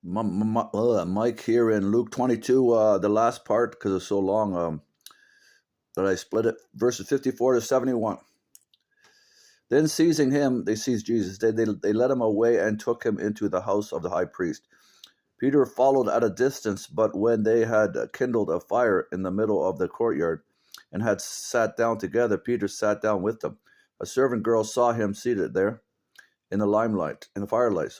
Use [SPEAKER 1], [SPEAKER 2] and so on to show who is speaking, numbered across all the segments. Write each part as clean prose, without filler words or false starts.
[SPEAKER 1] Mike here in Luke 22, the last part, because it's so long that I split it, verses 54 to 71. Then seizing him, they seized Jesus. They led him away and took him into the house of the high priest. Peter followed at a distance, but when they had kindled a fire in the middle of the courtyard and had sat down together, Peter sat down with them. A servant girl saw him seated there in the firelight.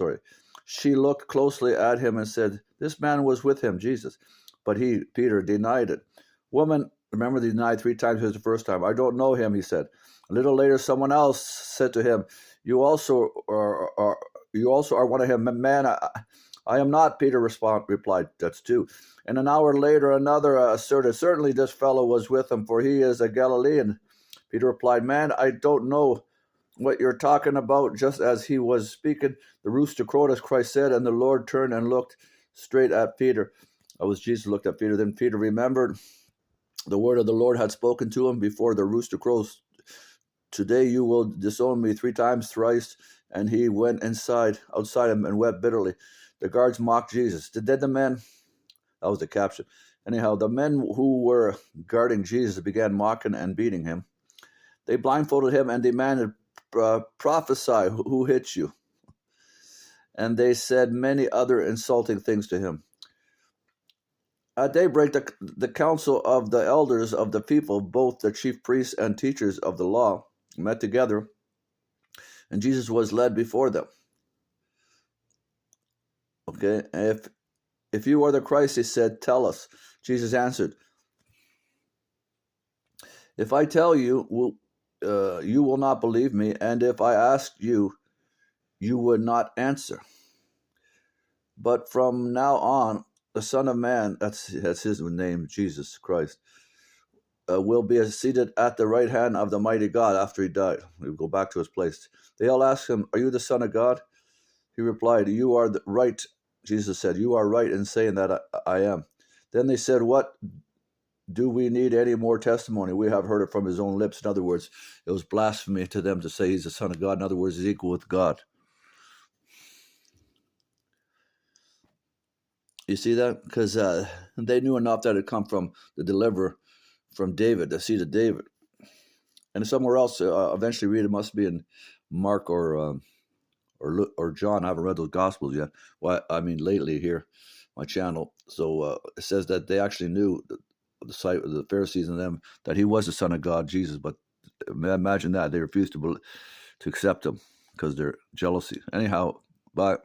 [SPEAKER 1] She looked closely at him and said, "This man was with him, Jesus." But Peter, denied it. "Woman," remember, he denied 3 times the first time. "I don't know him," he said. A little later, someone else said to him, You also are one of him." "Man, I am not," Peter replied. That's 2. And an hour later, another asserted, "Certainly this fellow was with him, for he is a Galilean." Peter replied, "Man, I don't know what you're talking about." Just as he was speaking, the rooster crowed, as Christ said, and the Lord turned and looked straight at Peter. That was Jesus looked at Peter. Then Peter remembered the word of the Lord had spoken to him before the rooster crows. "Today you will disown me 3 times, thrice." And he went outside him and wept bitterly. The guards mocked Jesus. Did the men, that was the caption. Anyhow, the men who were guarding Jesus began mocking and beating him. They blindfolded him and demanded, "Prophesy, who hit you?" And they said many other insulting things to him. At daybreak, the council of the elders of the people, both the chief priests and teachers of the law, met together, and Jesus was led before them. Okay, if you are the Christ, he said, "Tell us." Jesus answered, "If I tell you, you will not believe me, and if I asked you, you would not answer. But from now on, the Son of Man," that's his name, Jesus Christ, "will be seated at the right hand of the mighty God." After he died, he will go back to his place. They all asked him, "Are you the Son of God?" He replied, "You are right." Jesus said, "You are right in saying that I am." Then they said, "What do we need any more testimony? We have heard it from his own lips." In other words, it was blasphemy to them to say he's the Son of God. In other words, he's equal with God. You see that? Because they knew enough that it come from the deliverer from David, the seed of David. And somewhere else, eventually read, it must be in Mark or John. I haven't read those Gospels yet. Well, I mean, lately here, my channel. So it says that they actually knew, the Pharisees and them, that he was the Son of God, Jesus. But imagine that. They refused to accept him because of their jealousy. Anyhow, bye.